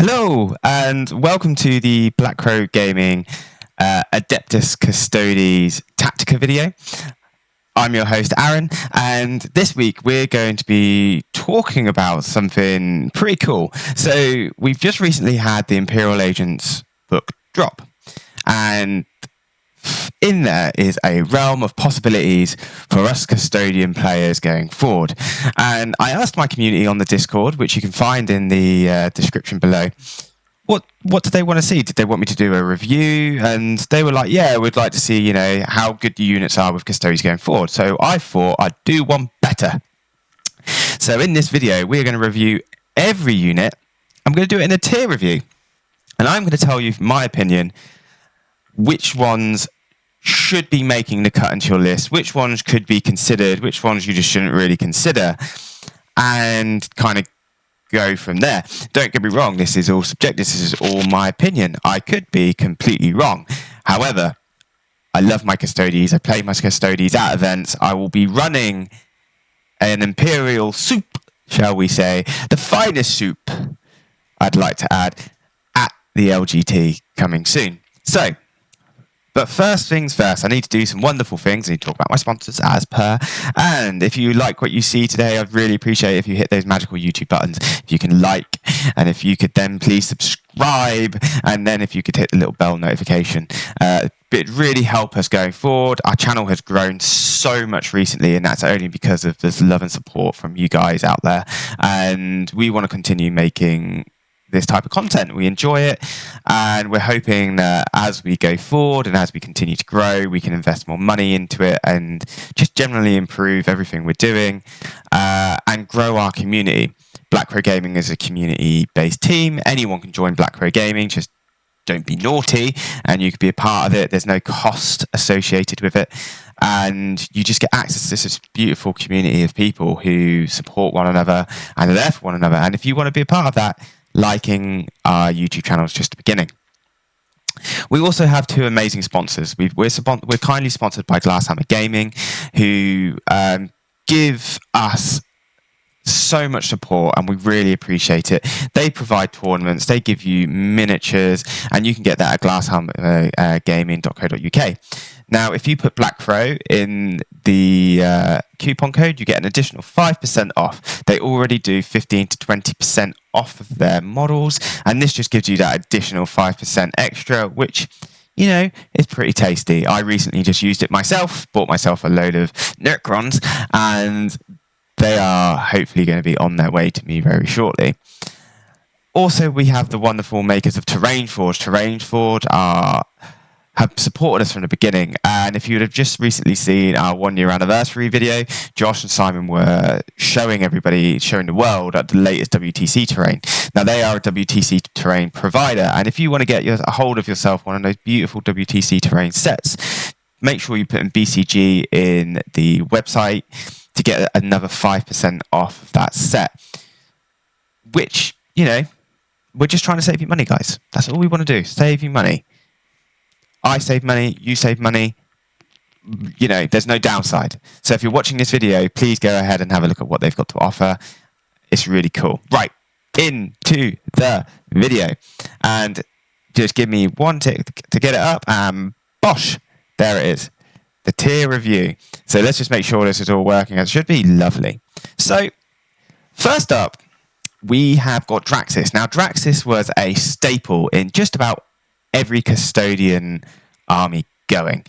Hello and welcome to the Black Crow Gaming Adeptus Custodes Tactica video. I'm your host Aaron, and this week we're going to be talking about something pretty cool. So we've just recently had the Imperial Agents book drop, and in there is a realm of possibilities for us custodian players going forward. And I asked my community on the Discord, which you can find in the description below, what did they want to see? Did they want me to do a review? And they were like, yeah, we'd like to see, you know, how good the units are with custodians going forward. So I thought I'd do one better. So in this video, we're going to review every unit. I'm going to do it in a tier review. And I'm going to tell you, my opinion, which ones should be making the cut into your list, which ones could be considered, which ones you just shouldn't really consider, and kind of go from there. Don't get me wrong, this is all subjective, this is all my opinion. I could be completely wrong. However, I love my custodians, I play my custodians at events. I will be running an Imperial soup, shall we say, the finest soup, I'd like to add, at the LGT coming soon. So, but first things first, I need to do some wonderful things. I need to talk about my sponsors as per. And if you like what you see today, I'd really appreciate it if you hit those magical YouTube buttons. If you can like, and if you could then please subscribe, and then if you could hit the little bell notification. It'd really help us going forward. Our channel has grown so much recently, and that's only because of this love and support from you guys out there. And we want to continue making this type of content. We enjoy it, and we're hoping that as we go forward and as we continue to grow, we can invest more money into it and just generally improve everything we're doing and grow our community. Black Crow Gaming is a community-based team. Anyone can join Black Crow Gaming, just don't be naughty, and you can be a part of it. There's no cost associated with it, and you just get access to this beautiful community of people who support one another and are there for one another. And if you want to be a part of that, liking our YouTube channel is just the beginning. We also have two amazing sponsors. We're kindly sponsored by Glasshammer Gaming, who give us so much support, and we really appreciate it. They provide tournaments, they give you miniatures, and you can get that at glasshammergaming.co.uk. Now, if you put Black Crow in the coupon code, you get an additional 5% off. They already do 15 to 20% off of their models, and this just gives you that additional 5% extra, which, you know, is pretty tasty. I recently just used it myself, bought myself a load of Necrons, and they are hopefully going to be on their way to me very shortly. Also, we have the wonderful makers of Terrain Forge. Terrain Forge have supported us from the beginning, and if you would have just recently seen our 1-year anniversary video, Josh and Simon were showing the world at the latest WTC terrain. Now, they are a WTC terrain provider, and if you want to get a hold of yourself one of those beautiful WTC terrain sets, make sure you put in BCG in the website to get another 5% off of that set, which, you know, we're just trying to save you money, guys. That's all we want to do, save you money. I save money, you save money, you know, there's no downside. So if you're watching this video, please go ahead and have a look at what they've got to offer. It's really cool. Right, into the video. And just give me one tick to get it up, and bosh, there it is. The tier review. So let's just make sure this is all working. It should be lovely. So first up, we have got Draxis. Now, Draxis was a staple in just about every custodian army going.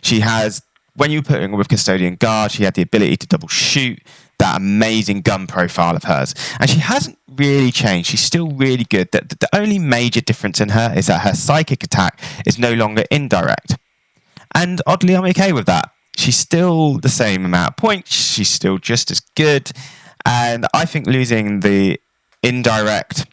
She has, when you put in with custodian guard, she had the ability to double shoot, that amazing gun profile of hers. And she hasn't really changed. She's still really good. The only major difference in her is that her psychic attack is no longer indirect. And oddly, I'm okay with that. She's still the same amount of points. She's still just as good. And I think losing the indirect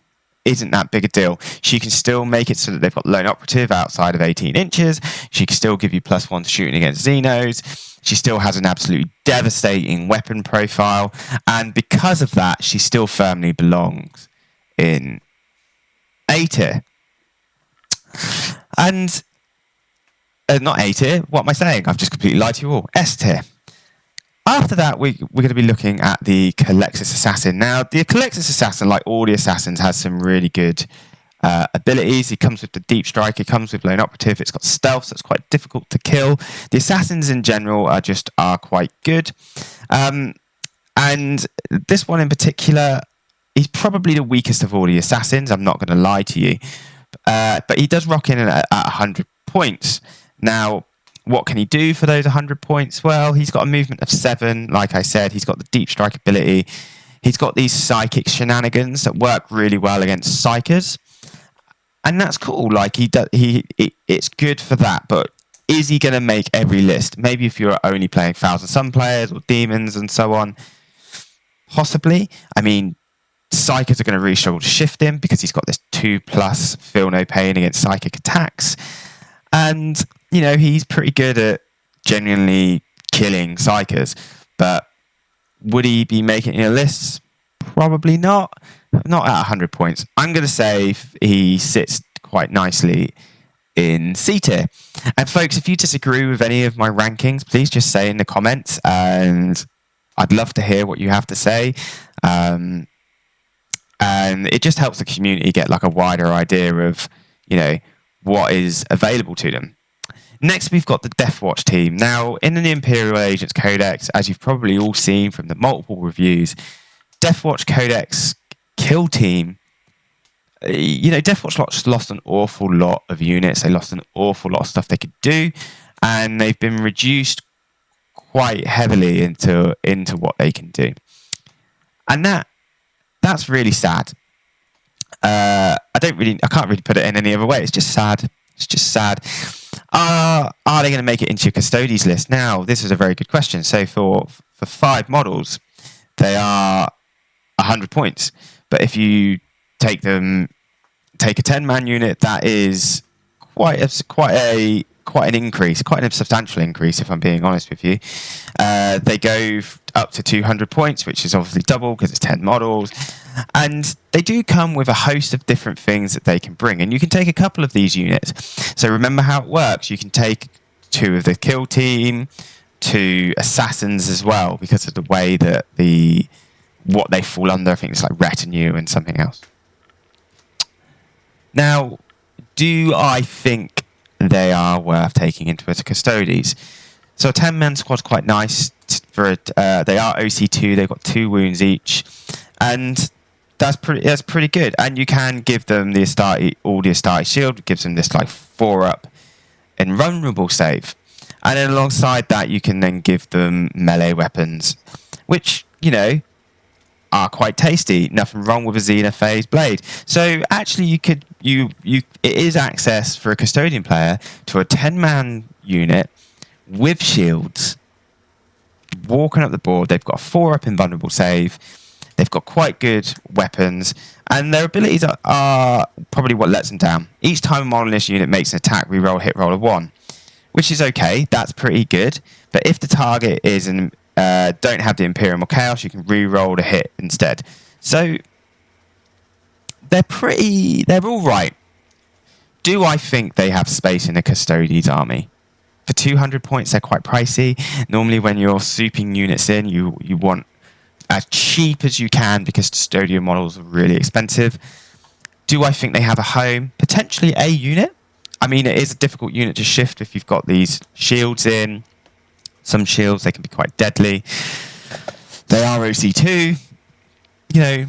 isn't that big a deal. She can still make it so that they've got lone operative outside of 18 inches. She can still give you +1 to shooting against Xenos. She still has an absolutely devastating weapon profile. And because of that, she still firmly belongs in A tier. And not A tier, what am I saying? I've just completely lied to you all. S tier. After that, we're going to be looking at the Culux Assassin. Now, the Culux Assassin, like all the assassins, has some really good abilities. It comes with the Deep Strike, it comes with Lone Operative, it's got stealth, so it's quite difficult to kill. The assassins in general are quite good. And this one in particular, he's probably the weakest of all the assassins, I'm not going to lie to you. But he does rock in at 100 points. Now, what can he do for those 100 points? Well, he's got a movement of 7, like I said. He's got the Deep Strike ability. He's got these psychic shenanigans that work really well against psychers. And that's cool. Like, it's good for that. But is he going to make every list? Maybe if you're only playing Thousand Sun players or Demons and so on. Possibly. I mean, psychers are going to really struggle to shift him because he's got this 2+ feel no pain against psychic attacks. And, you know, he's pretty good at genuinely killing psychers. But would he be making your lists? Probably not. Not at 100 points. I'm going to say he sits quite nicely in C tier. And folks, if you disagree with any of my rankings, please just say in the comments. And I'd love to hear what you have to say. And it just helps the community get like a wider idea of, you know, what is available to them. Next, we've got the Deathwatch team. Now, in the Imperial Agents Codex, as you've probably all seen from the multiple reviews, Deathwatch Codex kill team, you know, Deathwatch lost an awful lot of units. They lost an awful lot of stuff they could do, and they've been reduced quite heavily into what they can do. And that's really sad. I can't really put it in any other way. It's just sad. It's just sad. Are they going to make it into your Custodes list? Now, this is a very good question. So for 5 models, they are 100 points. But if you take a 10-man unit, that is quite an increase, quite a substantial increase, if I'm being honest with you. They go up to 200 points, which is obviously double because it's 10 models. And they do come with a host of different things that they can bring. And you can take a couple of these units. So remember how it works. You can take 2 of the kill team, 2 assassins as well, because of the way that what they fall under. I think it's like retinue and something else. Now, do I think they are worth taking into a Custodes? So a 10-man squad's quite nice. They are OC2. They've got 2 wounds each, and that's pretty good. And you can give them the Astarte shield. It gives them this like 4-up invulnerable save, and then alongside that, you can then give them melee weapons, which, you know, are quite tasty. Nothing wrong with a Xenophase blade. So actually, it is access for a custodian player to a 10-man unit with shields, walking up the board. They've got a 4-up invulnerable save. They've got quite good weapons, and their abilities are probably what lets them down. Each time a model in this unit makes an attack, reroll a hit roll of 1, which is okay. That's pretty good. But if the target is don't have the Imperium or Chaos, you can re-roll the hit instead. So they're all right. Do I think they have space in the Custodes army? For 200 points, they're quite pricey. Normally when you're souping units in, you want as cheap as you can because custodian models are really expensive. Do I think they have a home? Potentially a unit. I mean, it is a difficult unit to shift if you've got these shields in. Some shields, they can be quite deadly. They are OC2. You know,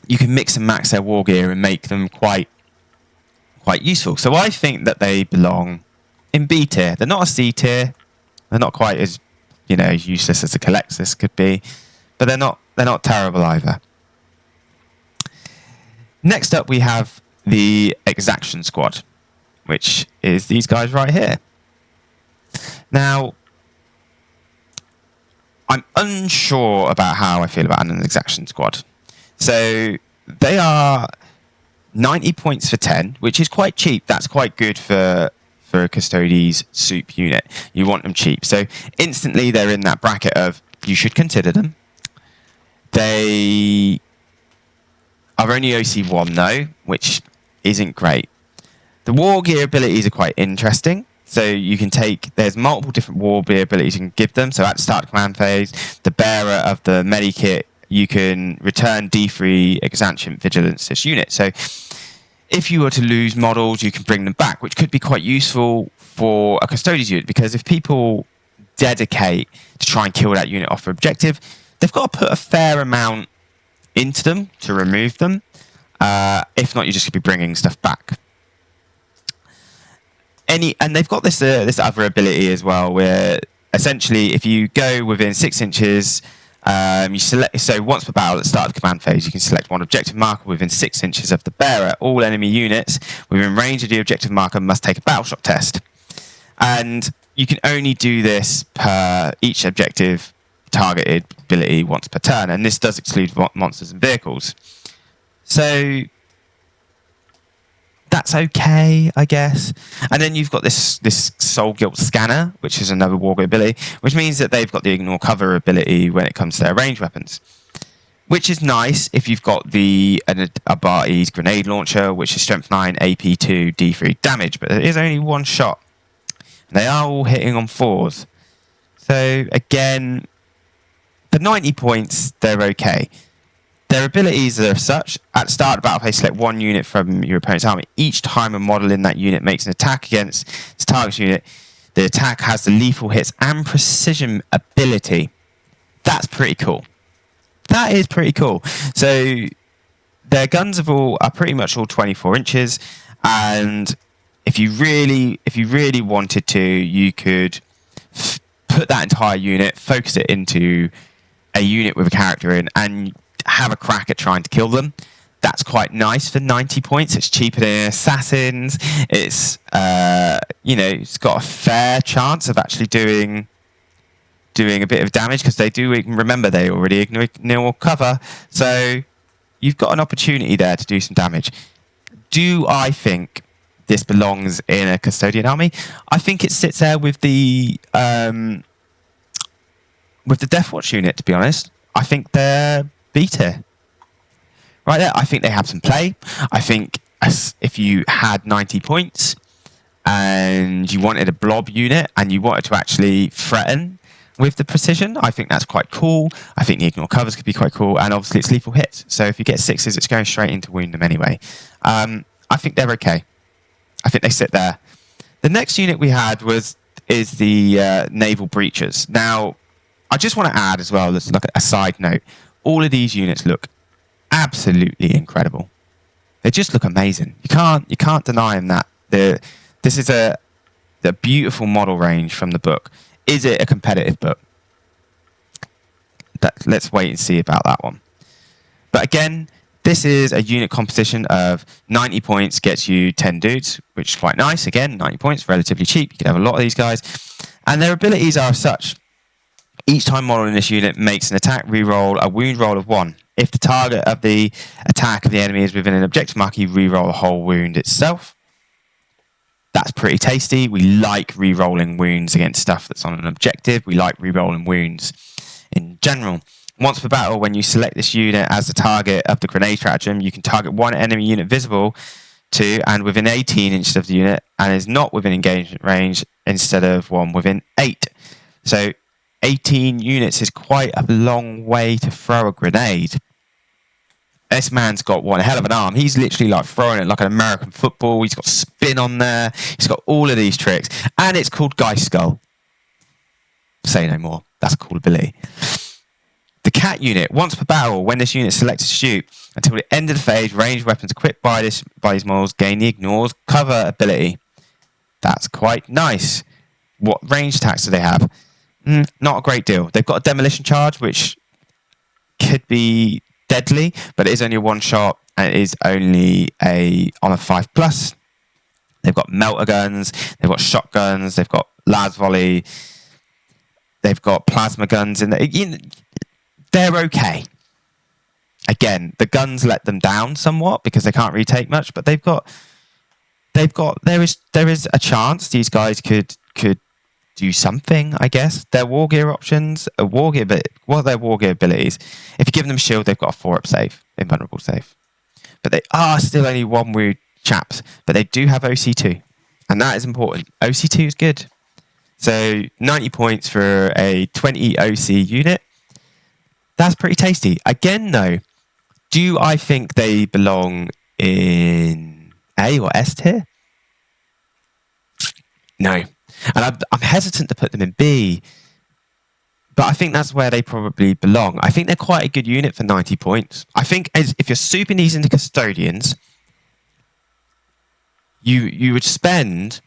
you can mix and match their war gear and make them quite useful. So I think that they belong in B tier. They're not a C tier. They're not quite as, you know, useless as a Culux could be, but they're not terrible either. Next up, we have the Exaction squad, which is these guys right here. Now, I'm unsure about how I feel about an Exaction squad. So they are 90 points for 10, which is quite cheap. That's quite good for a Custodes soup unit. You want them cheap. So instantly they're in that bracket of you should consider them. They are only OC1 though, which isn't great. The war gear abilities are quite interesting. So you can there's multiple different wargear abilities you can give them. So at the start of command phase, the bearer of the medikit, you can return D3 Exaction Vigilance to this unit. So if you were to lose models, you can bring them back, which could be quite useful for a Custodes unit, because if people dedicate to try and kill that unit off their objective, they've got to put a fair amount into them to remove them. If not, you're just going to be bringing stuff back. And they've got this other ability as well, where essentially if you go within 6 inches, you select. So once per battle at the start of the command phase, you can select one objective marker within 6 inches of the bearer. All enemy units within range of the objective marker must take a battle shock test, and you can only do this per each objective targeted ability once per turn, and this does exclude monsters and vehicles. So that's okay, I guess. And then you've got this Soul Guilt Scanner, which is another wargear ability, which means that they've got the Ignore Cover ability when it comes to their ranged weapons, which is nice if you've got the Abarty's Grenade Launcher, which is Strength 9, AP 2, D3 damage, but it is only one shot. They are all hitting on 4s. So again, for 90 points, they're okay. Their abilities are such: at the start of the battle phase, select one unit from your opponent's army. Each time a model in that unit makes an attack against its target unit, the attack has the lethal hits and precision ability. That's pretty cool. That is pretty cool. So their guns are pretty much all 24 inches, and if you really wanted to, you could put that entire unit, focus it into a unit with a character in, and have a crack at trying to kill them. That's quite nice for 90 points. It's cheaper than Assassins. It's it's got a fair chance of actually doing a bit of damage, because they do, remember, they already ignore cover. So you've got an opportunity there to do some damage. Do I think this belongs in a Custodian army? I think it sits there with the Deathwatch unit, to be honest. I think they're B-tier. Right there, I think they have some play. I think if you had 90 points and you wanted a blob unit and you wanted to actually threaten with the precision, I think that's quite cool. I think the ignore covers could be quite cool, and obviously it's lethal hits. So if you get 6s, it's going straight into wound them anyway. I think they're okay. I think they sit there. The next unit we had is the Naval Breachers. Now, I just want to add as well, let's look at a side note. All of these units look absolutely incredible. They just look amazing. You can't deny them that. This is the beautiful model range from the book. Is it a competitive book? Let's wait and see about that one. But again, this is a unit composition of 90 points gets you 10 dudes, which is quite nice. Again, 90 points, relatively cheap. You can have a lot of these guys. And their abilities are such: each time model in this unit makes an attack reroll a wound roll of 1. If the target of the attack of the enemy is within an objective mark, you reroll the whole wound itself. That's pretty tasty. We like rerolling wounds against stuff that's on an objective. We like rerolling wounds in general. Once per battle, when you select this unit as the target of the grenade stratagem, you can target one enemy unit visible to and within 18 inches of the unit, and is not within engagement range, instead of one within 8. So 18 units is quite a long way to throw a grenade. This man's got one hell of an arm. He's literally like throwing it like an American football. He's got spin on there. He's got all of these tricks. And it's called Geist Skull. Say no more. That's a cool ability. The Cat unit. Once per battle, when this unit selects to shoot, until the end of the phase, ranged weapons equipped by these models gain the Ignores Cover ability. That's quite nice. What range attacks do they have? Not a great deal. They've got a demolition charge, which could be deadly, but it is only a one shot, and it is only on a 5+. They've got melter guns, they've got shotguns, they've got las volley, they've got plasma guns in there. They're okay. Again, the guns let them down somewhat because they can't really take much, but there is a chance these guys could do something, I guess. Their wargear options, what are their wargear abilities? If you give them shield, they've got a 4-up save, invulnerable save. But they are still only 1 wound chaps, but they do have OC2. And that is important. OC2 is good. So 90 points for a 20 OC unit. That's pretty tasty. Again, though, do I think they belong in A or S tier? No. And I'm hesitant to put them in B, but I think that's where they probably belong. I think they're quite a good unit for 90 points. I think if you're souping these into custodians, you would spend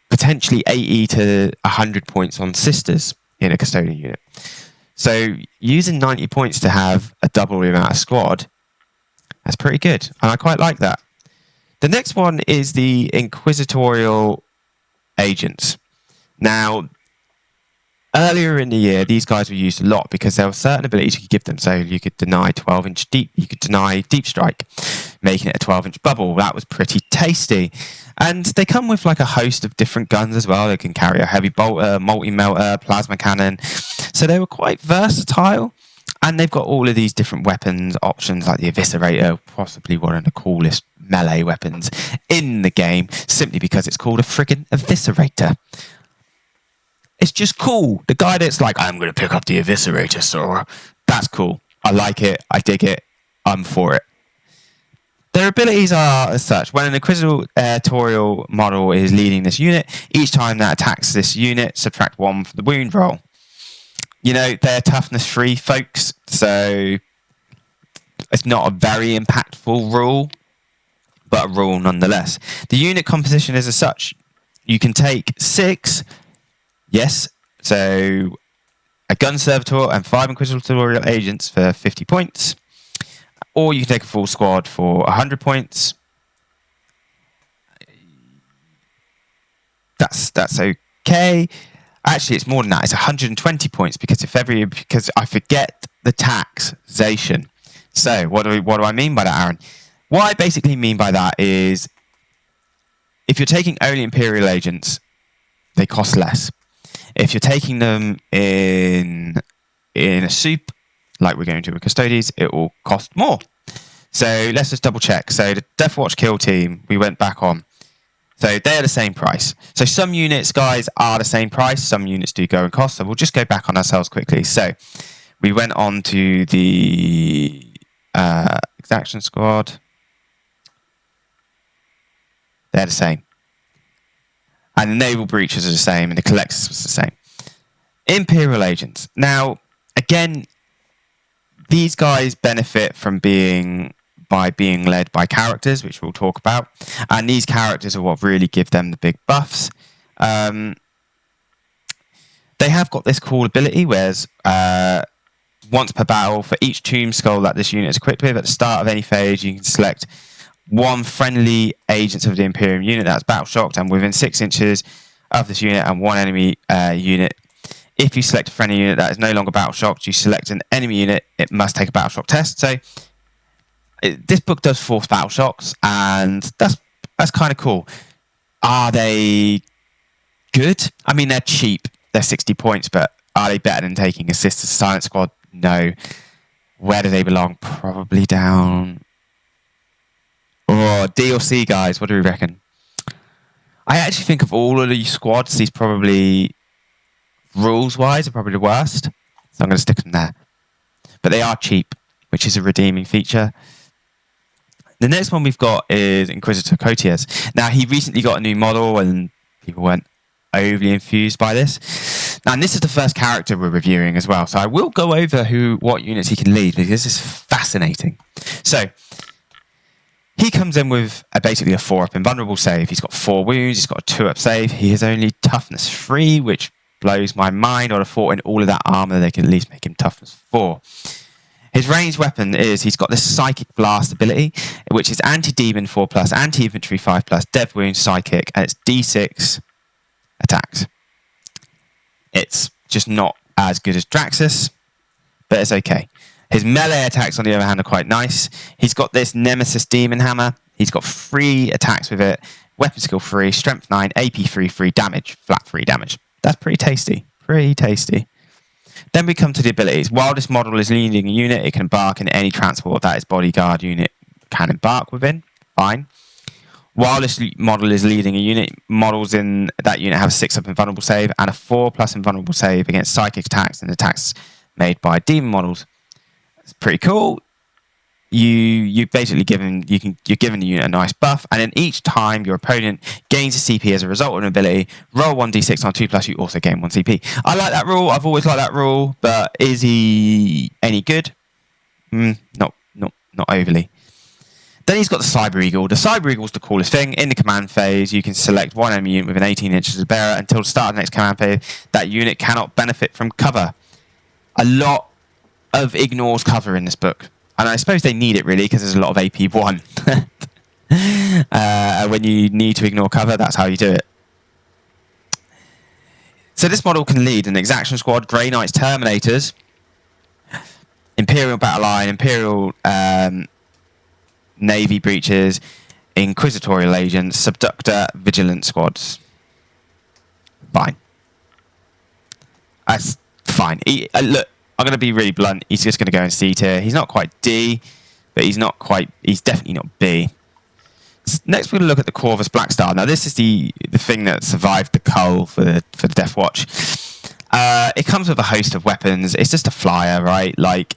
potentially 80 to 100 points on sisters in a custodian unit. So using 90 points to have a double the amount of squad, that's pretty good. And I quite like that. The next one is the Inquisitorial Agents. Now, earlier in the year, these guys were used a lot because there were certain abilities you could give them. So you could deny 12-inch deep, you could deny deep strike, making it a 12-inch bubble. That was pretty tasty. And they come with like a host of different guns as well. They can carry a heavy bolter, multi-melter, plasma cannon. So they were quite versatile. And they've got all of these different weapons options, like the Eviscerator, possibly one of the coolest melee weapons in the game, simply because it's called a friggin' Eviscerator. It's just cool. The guy that's like, I'm going to pick up the Eviscerator, so that's cool. I like it. I dig it. I'm for it. Their abilities are as such. When an Inquisitorial model is leading this unit, each time that attacks this unit, subtract 1 from the wound roll. You know, they're toughness free, folks, so it's not a very impactful rule, but a rule nonetheless. The unit composition is as such. You can take 6, yes, so a gun servitor and 5 Inquisitorial agents for 50 points, or you can take a full squad for 100 points. That's okay. Actually, it's more than that. It's 120 points because because I forget the taxation. So what do I mean by that, Aaron? What I basically mean by that is if you're taking only Imperial Agents, they cost less. If you're taking them in a soup, like we're going to with Custodes, it will cost more. So let's just double check. So the Deathwatch kill team, we went back on. So they're the same price. So some units, guys, are the same price. Some units do go in cost. So we'll just go back on ourselves quickly. So we went on to the Exaction squad. They're the same. And the Naval breaches are the same. And the Culux was the same. Imperial Agents. Now, again, these guys benefit from being led by characters, which we'll talk about. And these characters are what really give them the big buffs. They have got this cool ability, whereas once per battle, for each tomb skull that this unit is equipped with, at the start of any phase, you can select 1 friendly agent of the Imperium unit that's battle shocked and within 6 inches of this unit, and 1 enemy unit. If you select a friendly unit that is no longer battle shocked, you select an enemy unit, it must take a battle shock test. So this book does force battle shocks, and that's kind of cool. Are they good? I mean, they're cheap. They're 60 points, but are they better than taking a Sisters Silent Squad? No. Where do they belong? Probably down. Oh, D or C, guys. What do we reckon? I actually think of all of these squads, these probably, rules-wise, are probably the worst. So I'm going to stick them there. But they are cheap, which is a redeeming feature. The next one we've got is Inquisitor Coteaz. Now, he recently got a new model, and people weren't overly infused by this. Now, and this is the first character we're reviewing as well. So I will go over what units he can lead, because this is fascinating. So he comes in with basically a 4-up invulnerable save. He's got 4 wounds. He's got a 2-up save. He is only toughness 3, which blows my mind. I'd have thought in all of that armor they could at least make him toughness 4. His ranged weapon is, he's got this Psychic Blast ability, which is anti-demon 4+, anti-infantry 5+, dev wound, psychic, and it's D6 attacks. It's just not as good as Draxis, but it's okay. His melee attacks, on the other hand, are quite nice. He's got this Nemesis Demon Hammer. He's got 3 attacks with it. Weapon skill 3, strength 9, AP 3 damage, flat 3 damage. That's pretty tasty. Pretty tasty. Then we come to the abilities. While this model is leading a unit, it can embark in any transport that its bodyguard unit can embark within. Fine. While this model is leading a unit, models in that unit have a 6+ invulnerable save and a 4+ invulnerable save against psychic attacks and attacks made by demon models. It's pretty cool. You're basically given you're given the unit a nice buff, and then each time your opponent gains a CP as a result of an ability, roll 1d6 on 2+, you also gain 1 CP. I like that rule. I've always liked that rule, but is he any good? Not overly. Then he's got the Cyber Eagle. The Cyber Eagle is the coolest thing. In the command phase, you can select one enemy unit within 18 inches of the bearer. Until the start of the next command phase, that unit cannot benefit from cover. A lot of ignores cover in this book. And I suppose they need it, really, because there's a lot of AP1. When you need to ignore cover, that's how you do it. So this model can lead an Exaction squad, Grey Knights, Terminators, Imperial Battle Line, Imperial Navy Breaches, Inquisitorial Agents, Subductor, Vigilant squads. Fine. That's fine. Look, I'm going to be really blunt. He's just going to go in C tier. He's not quite D, but he's definitely not B. Next, we're going to look at the Corvus Blackstar. Now, this is the thing that survived the cull for the Deathwatch. It comes with a host of weapons. It's just a flyer, right? Like,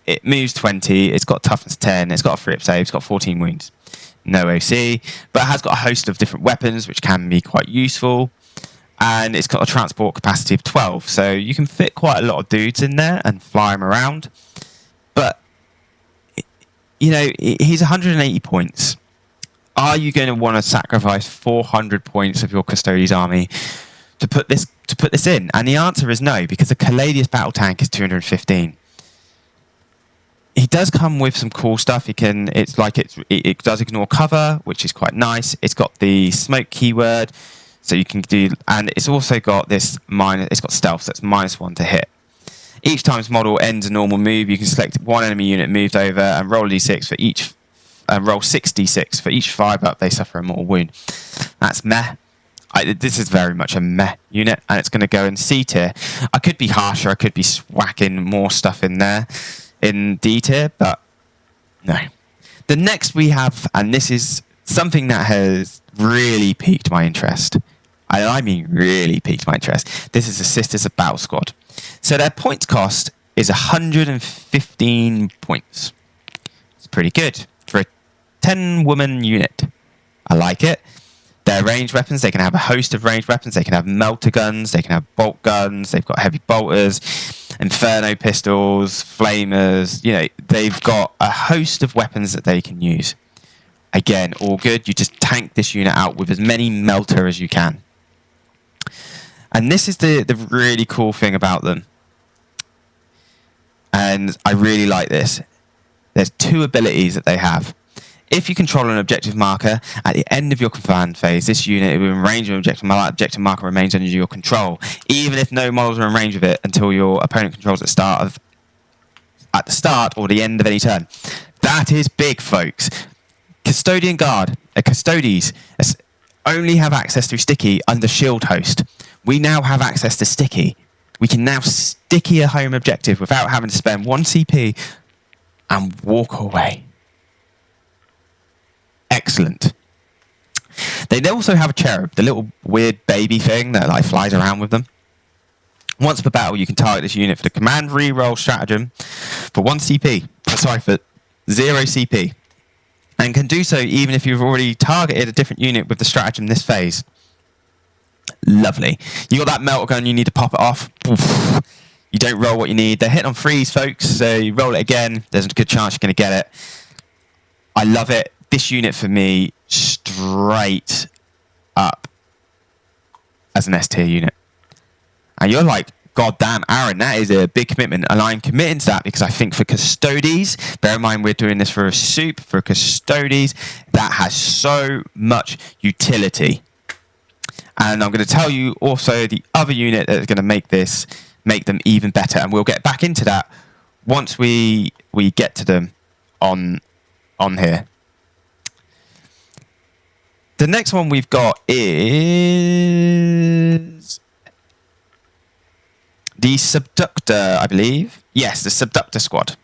it moves 20, it's got toughness 10, it's got a 3-up save, it's got 14 wounds. No OC, but it has got a host of different weapons, which can be quite useful. And it's got a transport capacity of 12, so you can fit quite a lot of dudes in there and fly them around. But, you know, he's 180 points. Are you going to want to sacrifice 400 points of your Custodes army to put this in? And the answer is no, because the Callidus battle tank is 215. He does come with some cool stuff. It does ignore cover, which is quite nice. It's got the smoke keyword, so you can do, and it's also got this it's got stealth, so it's -1 to hit. Each time this model ends a normal move, you can select one enemy unit moved over and roll a d6 for each, roll 6d6 for each 5-up. They suffer a mortal wound. That's meh. This is very much a meh unit, and it's going to go in C tier. I could be harsher. I could be swacking more stuff in there in D tier, but no. The next we have, and this is something that has really piqued my interest. I mean really piqued my interest. This is the Sisters of Battle Squad. So their points cost is 115 points. It's pretty good for a 10-woman unit. I like it. Their ranged weapons, they can have a host of ranged weapons. They can have melter guns, they can have bolt guns, they've got heavy bolters, inferno pistols, flamers. You know, they've got a host of weapons that they can use. Again, all good. You just tank this unit out with as many melter as you can. And this is the really cool thing about them. And I really like this. There's 2 abilities that they have. If you control an objective marker, at the end of your command phase, this unit within range of an objective marker remains under your control, even if no models are in range of it until your opponent controls at the start or the end of any turn. That is big, folks. Custodian Guard, Custodes, only have access through Sticky under Shield Host. We now have access to Sticky. We can now Sticky a home objective without having to spend 1 CP and walk away. Excellent. They also have a cherub, the little weird baby thing that like flies around with them. Once per battle, you can target this unit for the command reroll stratagem for 1 CP. Sorry, for 0 CP. And can do so even if you've already targeted a different unit with the stratagem this phase. Lovely. You got that melter gun, you need to pop it off. Oof. You don't roll what you need. They're hit on freeze, folks, so you roll it again. There's a good chance you're going to get it. I love it. This unit for me, straight up as an S tier unit. And you're like, God damn, Aaron, that is a big commitment. And I'm committing to that because I think for Custodes, bear in mind we're doing this for a soup, for Custodes, that has so much utility. And I'm going to tell you also the other unit that is going to make them even better. And we'll get back into that once we get to them on here. The next one we've got is the Subductor, I believe. Yes, the Subductor squad.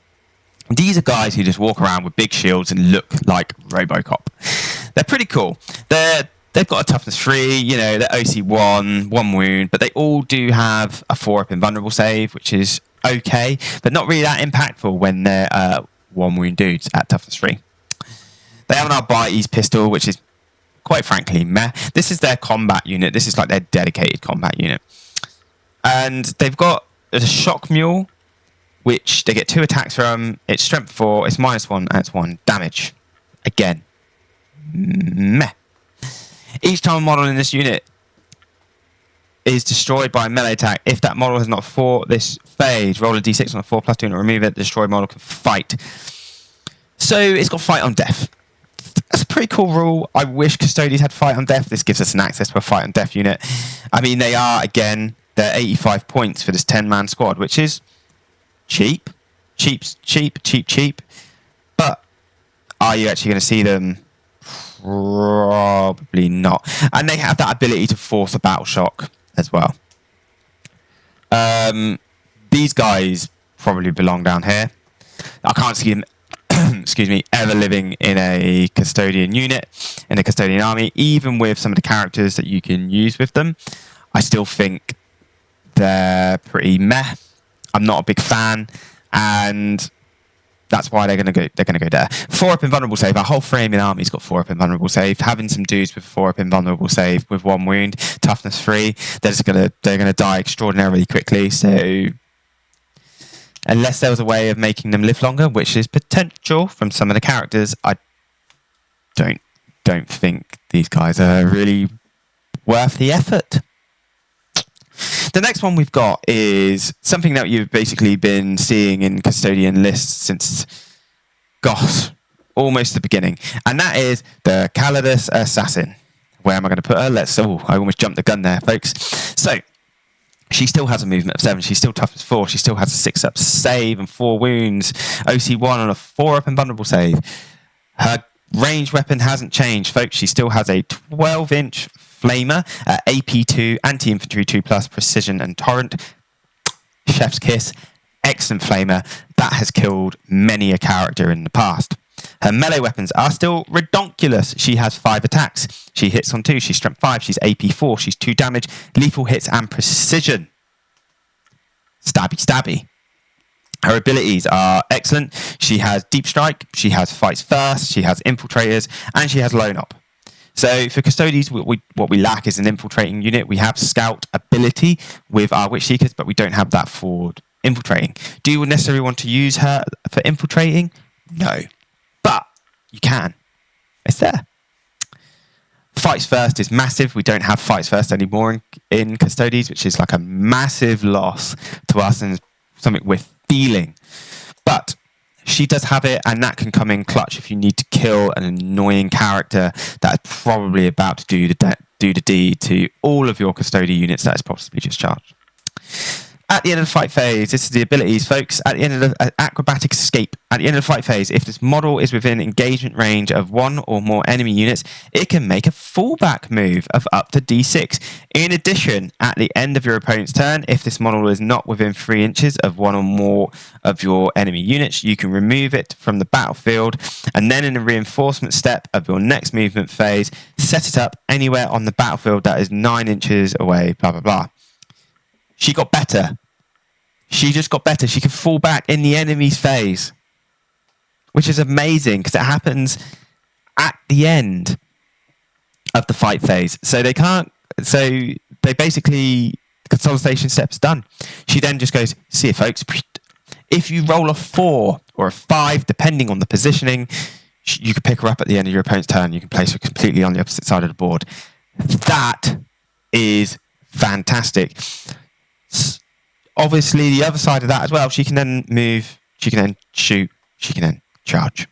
These are guys who just walk around with big shields and look like RoboCop. They're pretty cool. They've got a toughness 3, you know, they're OC 1 wound, but they all do have a 4-up invulnerable save, which is okay, but not really that impactful when they're 1 wound dudes at toughness 3. They have an Arbites pistol, which is quite frankly meh. This is their combat unit. This is like their dedicated combat unit. And they've got a shock mule, which they get 2 attacks from. It's strength 4, it's -1, and it's 1 damage. Again, meh. Each time a model in this unit is destroyed by a melee attack, if that model has not fought this phase, roll a d6 on a 4 + 2 and remove it. The destroyed model can fight. So it's got fight on death. That's a pretty cool rule. I wish Custodes had fight on death. This gives us an access to a fight on death unit. I mean, they are, again, they're 85 points for this 10-man squad, which is cheap. Cheap. But are you actually going to see them? Probably not. And they have that ability to force a battle shock as well. These guys probably belong down here. I can't see them excuse me, ever living in a custodian unit, in a custodian army. Even with some of the characters that you can use with them, I still think they're pretty meh. I'm not a big fan, and that's why they're going to go there. 4-up invulnerable save. Our whole framing army's got 4-up invulnerable save. Having some dudes with 4-up invulnerable save with 1 wound, toughness 3, they're going to die extraordinarily quickly. So unless there was a way of making them live longer, which is potential from some of the characters, I don't think these guys are really worth the effort. The next one we've got is something that you've basically been seeing in custodian lists since, gosh, almost the beginning. And that is the Callidus Assassin. Where am I going to put her? I almost jumped the gun there, folks. So, she still has a movement of 7. She's still toughness 4. She still has a 6-up save and 4 wounds. OC 1 and a 4-up invulnerable save. Her ranged weapon hasn't changed, folks. She still has a 12-inch flamer, AP 2, anti-infantry 2+, precision and torrent. Chef's kiss, excellent flamer. That has killed many a character in the past. Her melee weapons are still redonkulous. She has 5 attacks. She hits on 2. She's strength 5. She's AP 4. She's 2 damage, lethal hits and precision. Stabby. Her abilities are excellent. She has deep strike. She has fights first. She has infiltrators, and she has lone op. So for Custodes, what we lack is an infiltrating unit. We have scout ability with our Witch Seekers, but we don't have that for infiltrating. Do you necessarily want to use her for infiltrating? No. But you can. It's there. Fights first is massive. We don't have fights first anymore in Custodes, which is like a massive loss to us and something we're feeling. But she does have it, and that can come in clutch if you need to kill an annoying character that is probably about to do the deed to all of your custodian units that is possibly just charged. At the end of the fight phase, this is the abilities, folks. At the end of the acrobatic escape, at the end of the fight phase, if this model is within engagement range of 1 or more enemy units, it can make a fallback move of up to d6. In addition, at the end of your opponent's turn, if this model is not within 3 inches of 1 or more of your enemy units, you can remove it from the battlefield, and then in the reinforcement step of your next movement phase, set it up anywhere on the battlefield that is 9 inches away, blah, blah, blah. She got better. She just got better. She can fall back in the enemy's phase, which is amazing because it happens at the end of the fight phase. So they can't. So they basically consolidation steps done. She then just goes, "See you, folks." If you roll a 4 or a 5, depending on the positioning, you can pick her up at the end of your opponent's turn. You can place her completely on the opposite side of the board. That is fantastic. Obviously, the other side of that as well, she can then move, she can then shoot, she can then charge.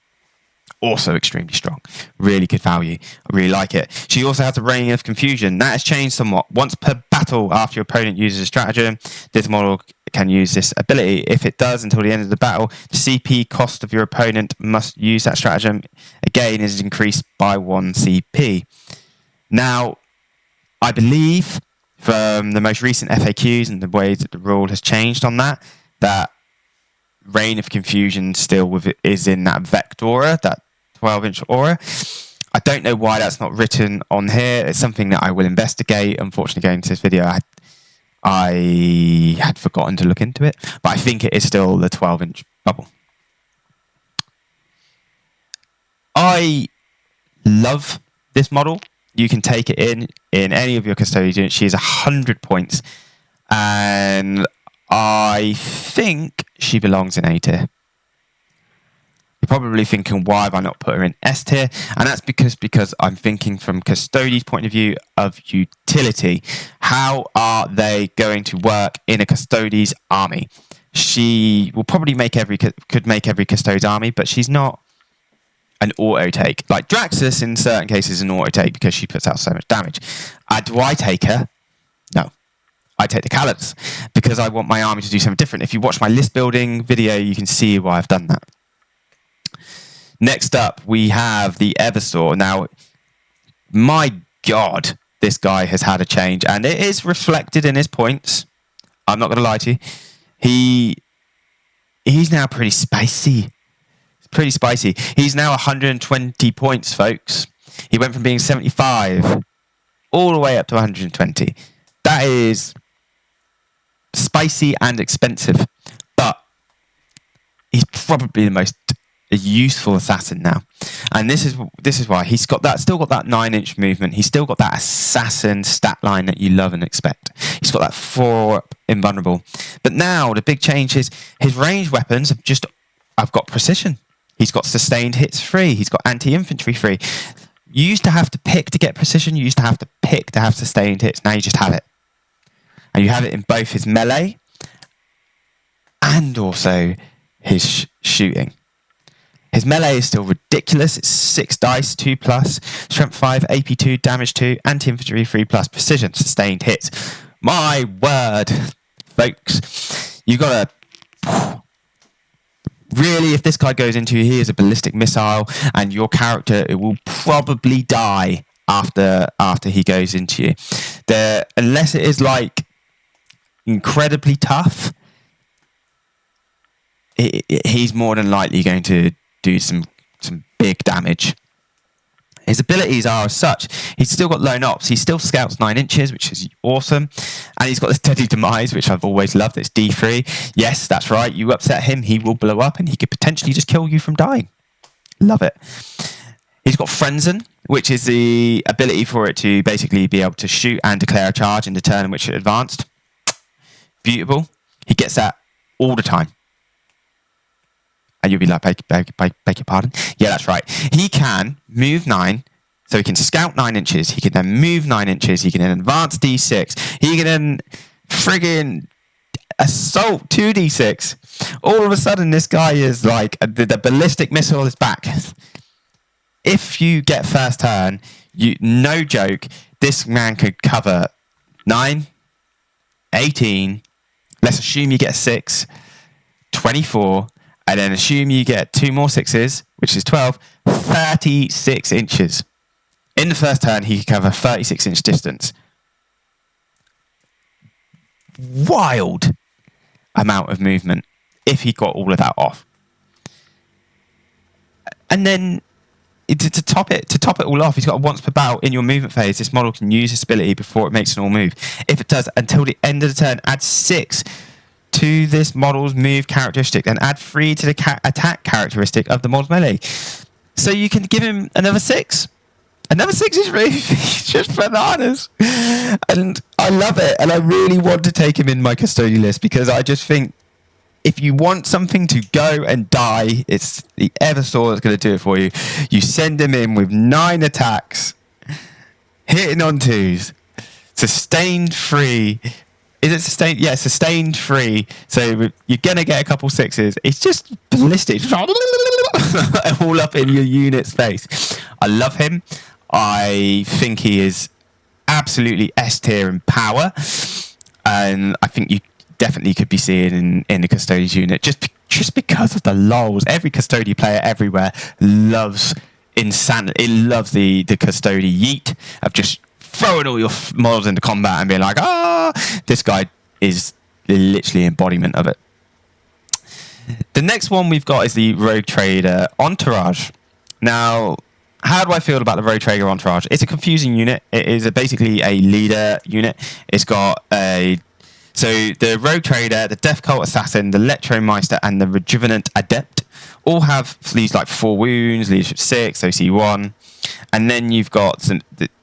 Also extremely strong. Really good value. I really like it. She also has a Reign of Confusion. That has changed somewhat. Once per battle, after your opponent uses a stratagem, this model can use this ability. If it does until the end of the battle, the CP cost of your opponent must use that stratagem. Again, is increased by 1 CP. Now, I believe from the most recent FAQs and the way that the rule has changed on that Reign of Confusion still is in that Vect aura, that 12-inch aura. I don't know why that's not written on here. It's something that I will investigate. Unfortunately, going into this video, I had forgotten to look into it, but I think it is still the 12-inch bubble. I love this model. You can take it in any of your custodian units. She is 100 points, and I think she belongs in A tier. You're probably thinking, why have I not put her in S tier? And that's because I'm thinking from Custodes' point of view of utility. How are they going to work in a Custodes army? She will probably could make every Custodes army, but she's not an auto take. Like Draxis in certain cases is an auto take because she puts out so much damage. Do I take her? No. I take the Callidus because I want my army to do something different. If you watch my list building video, you can see why I've done that. Next up, we have the Eversor. Now, my God, this guy has had a change, and it is reflected in his points. I'm not going to lie to you. He's now pretty spicy. Pretty spicy. He's now 120 points, folks. He went from being 75 all the way up to 120. That is spicy and expensive, but he's probably the most useful assassin now, and this is why he's still got that 9-inch movement. He's still got that assassin stat line that you love and expect. He's got that 4-up invulnerable, but now the big change is his ranged weapons I've got precision. He's got sustained hits free. He's got anti-infantry free. You used to have to pick to get precision. You used to have to pick to have sustained hits. Now you just have it, and you have it in both his melee and also his shooting. His melee is still ridiculous. It's 6 dice, 2+, strength 5, AP 2, damage 2, anti-infantry 3+, precision, sustained hits. My word, folks. You gotta... Really, if this guy goes into you, he is a ballistic missile, and your character will probably die after he goes into you. Unless it is like incredibly tough, he's more than likely going to do some big damage. His abilities are as such. He's still got lone ops. He still scouts 9 inches, which is awesome. And he's got this deadly demise, which I've always loved. It's D3. Yes, that's right. You upset him, he will blow up, and he could potentially just kill you from dying. Love it. He's got Frenzen, which is the ability for it to basically be able to shoot and declare a charge in the turn in which it advanced. Beautiful. He gets that all the time. And you'll be like, beg your pardon? Yeah, that's right. He can move 9, so he can scout 9 inches. He can then move 9 inches. He can then advance D6. He can then friggin' assault 2D6. All of a sudden, this guy is like, the ballistic missile is back. If you get first turn, no joke, this man could cover 9, 18, let's assume you get a 6, 24, and then assume you get 2 more 6s, which is 12, 36 inches. In the first turn, he could cover 36-inch distance. Wild amount of movement if he got all of that off. And then to top it all off, he's got a once per battle in your movement phase. This model can use this ability before it makes an all move. If it does, until the end of the turn, add 6 to this model's move characteristic and add 3 to the attack characteristic of the model's melee. So you can give him another 6. Another 6 is really just bananas. And I love it. And I really want to take him in my custodian list because I just think if you want something to go and die, it's the Eversor that's going to do it for you. You send him in with 9 attacks, hitting on 2s, sustained 3. Is it sustained? Yeah, sustained 3. So you're going to get a couple 6s. It's just ballistic. All up in your unit's face. I love him. I think he is absolutely S tier in power. And I think you definitely could be seeing in the Custodes unit. Just because of the lols. Every Custodes player everywhere loves insanity. It loves the Custodes yeet of just throwing all your models into combat and being like, this guy is literally embodiment of it. The next one we've got is the Rogue Trader Entourage. Now, how do I feel about the Rogue Trader Entourage? It's a confusing unit. It is basically a leader unit. It's got so the Rogue Trader, the Death Cult Assassin, the Electromeister, and the Rejuvenant Adept all have these like 4 wounds, leadership 6, OC 1, and then you've got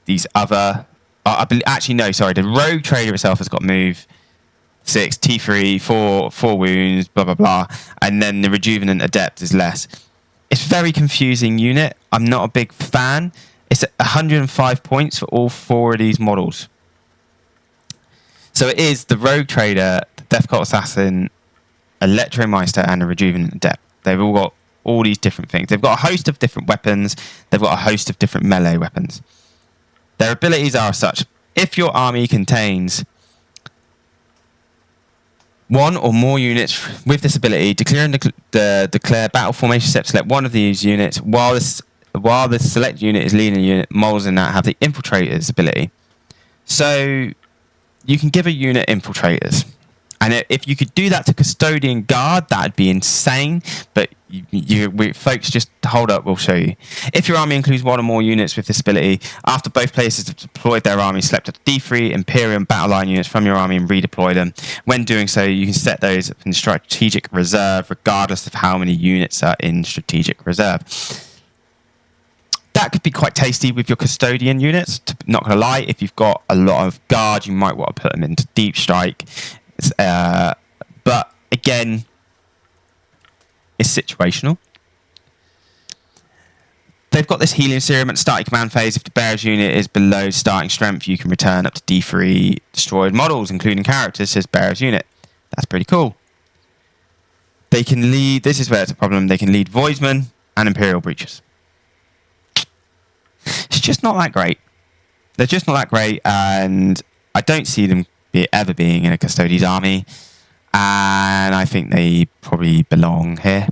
these other. The Rogue Trader itself has got move 6, T3, 4 wounds, blah blah blah, and then the Rejuvenant Adept is less. It's a very confusing unit. I'm not a big fan. It's 105 points for all 4 of these models. So it is the Rogue Trader, the Death Cult Assassin, Electromeister, and the Rejuvenant Adept. They've all got all these different things. They've got a host of different weapons. They've got a host of different melee weapons. Their abilities are such. If your army contains 1 or more units with this ability, declare battle formation step, select one of these units while the select unit is leading a unit, models in that have the Infiltrators ability. So you can give a unit Infiltrators. And if you could do that to Custodian Guard, that would be insane. But folks, just hold up, we'll show you. If your army includes 1 or more units with this ability, after both players have deployed their army, select a D3 Imperial battle line units from your army and redeploy them. When doing so, you can set those in strategic reserve, regardless of how many units are in strategic reserve. That could be quite tasty with your Custodian units. Not going to lie, if you've got a lot of Guard, you might want to put them into Deep Strike. But again, it's situational. They've got this healing serum at the starting command phase. If the bearer's unit is below starting strength, you can return up to D3 destroyed models, including characters, says bearer's unit. That's pretty cool. They can lead, this is where it's a problem, they can lead Voidsmen and Imperial Breachers. It's just not that great. They're just not that great, and I don't see them ever being in a Custodes army, and I think they probably belong here.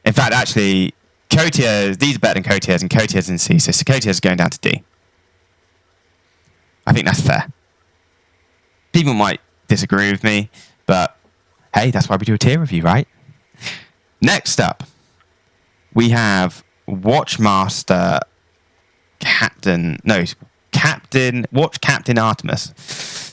In fact, actually, Coteaz, these are better than Coteaz, and Coteaz in C, so Coteaz is going down to D. I think that's fair. People might disagree with me, but hey, that's why we do a tier review, right? Next up, we have Watchmaster Captain Artemis.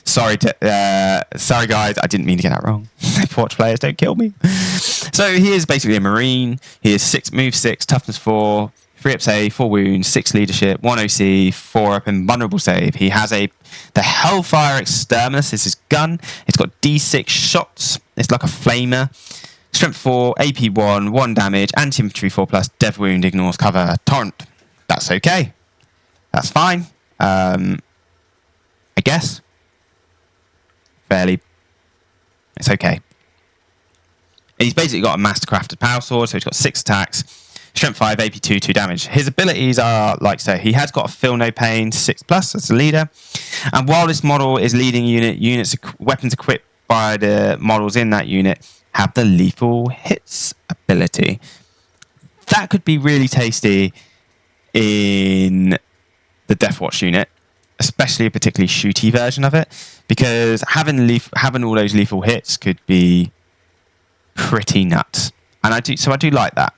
Sorry guys, I didn't mean to get that wrong. Watch players, don't kill me. So he is basically a Marine. He is 6 move 6, toughness 4, 3 up save, 4 wounds, 6 leadership, 1 OC, 4 up invulnerable save. He has the Hellfire Exterminus is his gun. It's got D6 shots. It's like a flamer. Strength 4, AP 1, 1 damage, anti-infantry 4+, dev wound, ignores cover, torrent. That's okay. That's fine. I guess. Fairly. It's okay. He's basically got a mastercrafted power sword, so he's got 6 attacks, strength 5, AP 2, 2 damage. His abilities are like so. He has got a feel no pain 6+, as a leader. And while this model is leading weapons equipped by the models in that unit have the lethal hits ability. That could be really tasty in the Deathwatch unit, especially a particularly shooty version of it, because having all those lethal hits could be pretty nuts. And I do like that.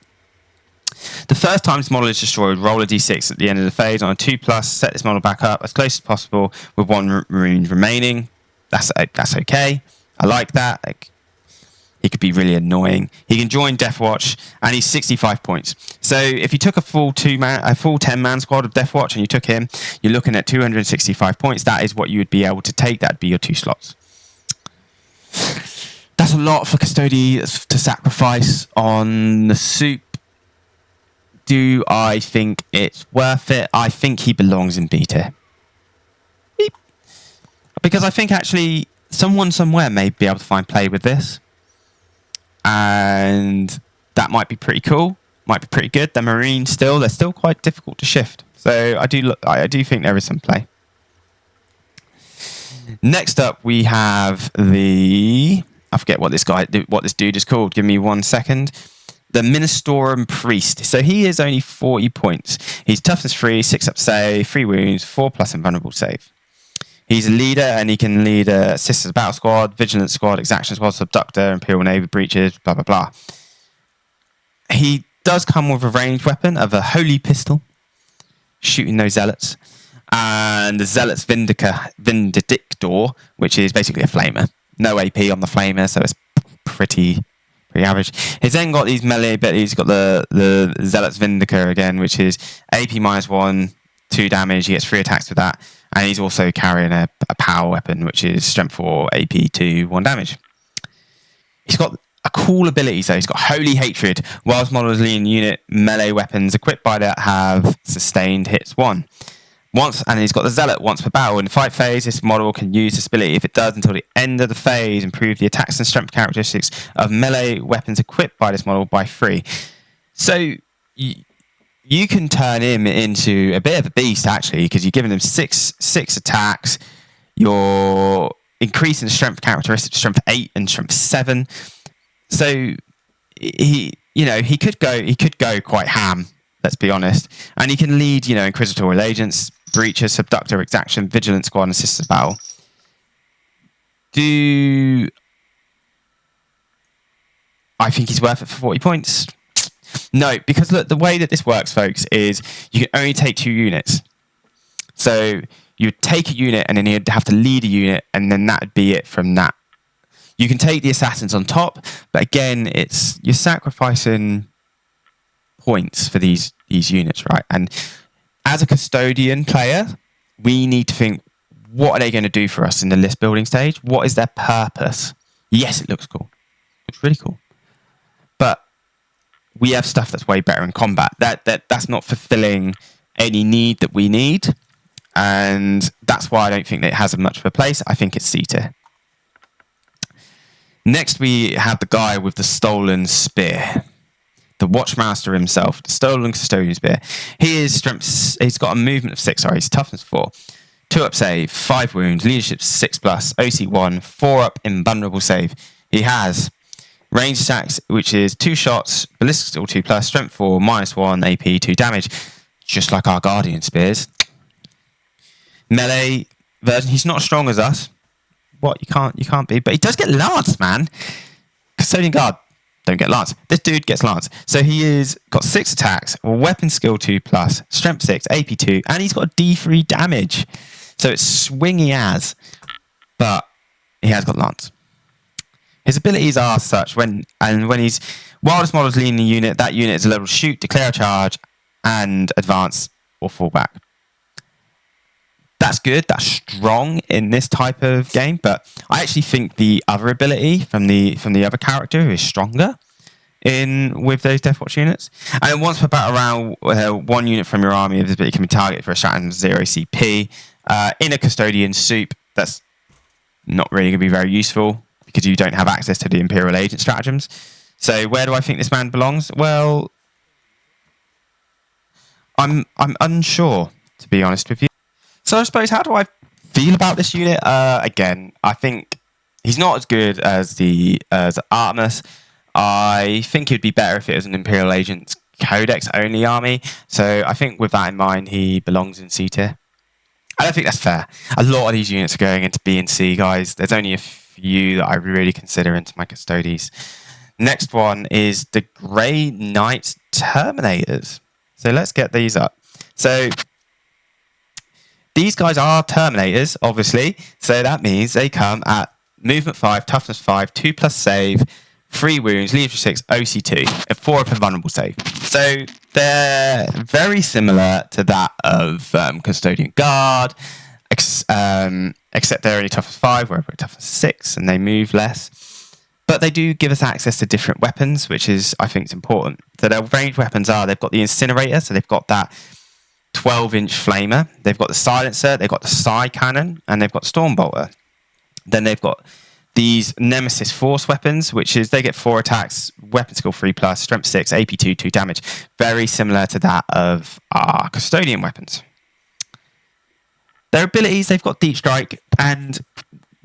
The first time this model is destroyed, roll a d6 at the end of the phase on a 2+, set this model back up as close as possible with 1 Marine remaining. That's okay. I like that. He could be really annoying. He can join Deathwatch, and he's 65 points. So if you took a full 10-man squad of Deathwatch and you took him, you're looking at 265 points. That is what you would be able to take. That'd be your 2 slots. That's a lot for Custodes to sacrifice on the soup. Do I think it's worth it? I think he belongs in B tier. Because I think actually someone somewhere may be able to find play with this. And that might be pretty cool. Might be pretty good. They're Marine still. They're still quite difficult to shift. So I do think there is some play. Next up, we have I forget what this dude is called. Give me 1 second. The Ministorum Priest. So he is only 40 points. He's toughness 3, 6 up save, 3 wounds, 4+ invulnerable save. He's a leader, and he can lead a Sisters Battle Squad, Vigilant Squad, Exaction Squad, Subductor, Imperial Navy Breaches, blah, blah, blah. does come with a ranged weapon of a holy pistol, shooting those zealots, and the zealots Vindictor, which is basically a flamer. No AP on the flamer, so it's pretty average. He's then got these melee abilities. He's got the zealots Vindicare again, which is AP -1, 2 damage. He gets 3 attacks with that, and he's also carrying a power weapon, which is strength 4, AP 2, 1 damage. He's got a cool ability, so he's got Holy Hatred. Whilst models leading unit melee weapons equipped by that have sustained hits 1. And he's got the Zealot. Once per battle in the fight phase, this model can use this ability. If it does until the end of the phase, improve the attacks and strength characteristics of melee weapons equipped by this model by 3. So you can turn him into a bit of a beast, actually, because you're giving him six attacks. You're increasing the strength characteristics to strength 8 and strength 7. So he could go quite ham. Let's be honest. And he can lead, Inquisitorial Agents, Breacher, Subductor, Exaction, Vigilant Squad, and Assisted Battle. I think he's worth it for 40 points? No, because look, the way that this works, folks, is you can only take 2 units. So you would take a unit, and then you'd have to lead a unit, and then that would be it from that. You can take the Assassins on top, but again, you're sacrificing points for these units, right? And as a custodian player, we need to think, what are they going to do for us in the list building stage? What is their purpose? Yes, it looks cool. It's really cool. But we have stuff that's way better in combat. That's not fulfilling any need that we need. And that's why I don't think that it has much of a place. I think it's C tier. Next, we have the guy with the stolen spear. The Watchmaster himself, the stolen custodian spear. He's got a movement of 6, he's toughness 4. 2 up save, 5 wounds, leadership 6+, OC 1, 4 up invulnerable save. He has ranged attacks, which is 2 shots, ballistic skill 2+, strength 4, -1, AP 2 damage. Just like our Guardian spears. Melee version, he's not as strong as us. What, you can't be, but he does get lance, man. Custodian guard don't get lance. This dude gets lance. So he is got 6 attacks, weapon skill 2+, strength 6, AP 2, and he's got D3 damage. So it's swingy as, but he has got lance. His abilities are such when he's wildest models leading the unit, that unit is able to shoot, declare a charge, and advance or fall back. That's good. That's strong in this type of game, but I actually think the other ability from the other character is stronger with those Deathwatch units. And once per battle round, 1 unit from your army of this ability can be targeted for a shot and 0 CP. In a custodian soup, that's not really going to be very useful because you don't have access to the Imperial Agent stratagems. So where do I think this man belongs? Well, I'm unsure, to be honest with you. So I suppose, how do I feel about this unit? Again, I think he's not as good as Artemis. I think it'd be better if it was an Imperial Agents Codex only army. So I think with that in mind, he belongs in C tier. I don't think that's fair. A lot of these units are going into B and C, guys. There's only a few that I really consider into my Custodes. Next one is the Grey Knight Terminators. So let's get these up. So these guys are Terminators, obviously, so that means they come at movement 5, toughness 5, 2+ save, 3 wounds, leadership 6, OC 2, and 4 up invulnerable save. So they're very similar to that of Custodian Guard, except they're only toughness 5, wherever we're toughness 6, and they move less. But they do give us access to different weapons, which is, I think, is important. So their ranged weapons they've got the Incinerator, so they've got that 12-inch flamer, they've got the silencer, they've got the psi cannon, and they've got Stormbolter. Then they've got these Nemesis Force weapons, which is they get 4 attacks, weapon skill 3+, strength 6, AP 2, 2 damage. Very similar to that of our custodian weapons. Their abilities, they've got Deep Strike, and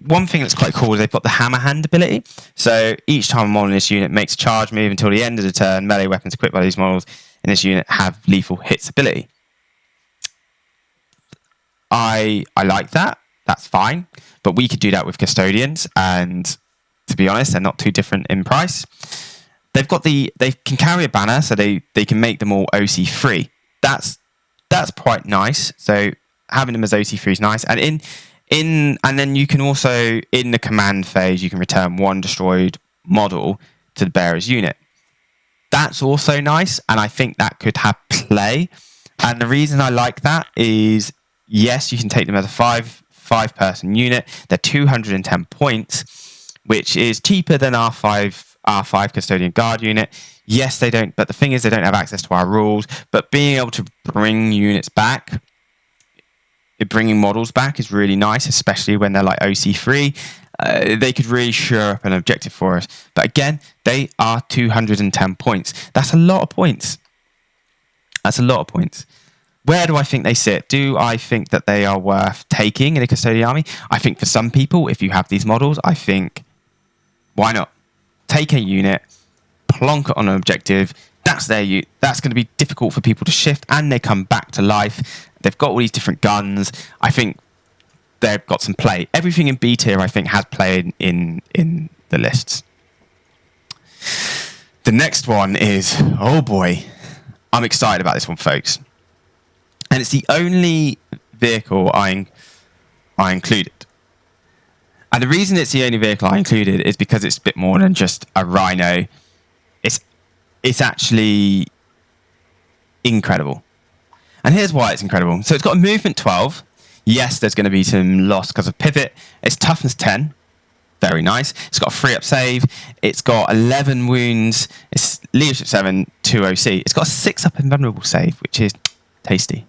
one thing that's quite cool is they've got the Hammer Hand ability. So each time a model in this unit makes a charge move until the end of the turn, melee weapons equipped by these models in this unit have lethal hits ability. I like that. That's fine. But we could do that with custodians. And to be honest, they're not too different in price. they can carry a banner, so they can make them all OC free. That's quite nice. So having them as OC free is nice. And and then you can also, in the command phase, you can return one destroyed model to the bearer's unit. That's also nice, and I think that could have play. And the reason I like that is, yes, you can take them as a five-person unit. They're 210 points, which is cheaper than our five Custodian Guard unit. Yes, they don't, but the thing is, they don't have access to our rules. But being able to bring units back, bringing models back is really nice, especially when they're like OC free. They could really shore up an objective for us. But again, they are 210 points. That's a lot of points. Where do I think they sit? Do I think that they are worth taking in a Custodian army? I think for some people, if you have these models, I think, why not? Take a unit, plonk it on an objective. That's going to be difficult for people to shift, and they come back to life. They've got all these different guns. I think they've got some play. Everything in B tier, I think, has play in the lists. The next one is, oh boy, I'm excited about this one, folks. And it's the only vehicle I included. And the reason it's the only vehicle I included is because it's a bit more than just a Rhino. It's actually incredible. And here's why it's incredible. So it's got a movement 12. Yes, there's going to be some loss because of pivot. It's toughness 10. Very nice. It's got a 3-up save. It's got 11 wounds. It's leadership 7, 2 OC. It's got a 6-up invulnerable save, which is tasty.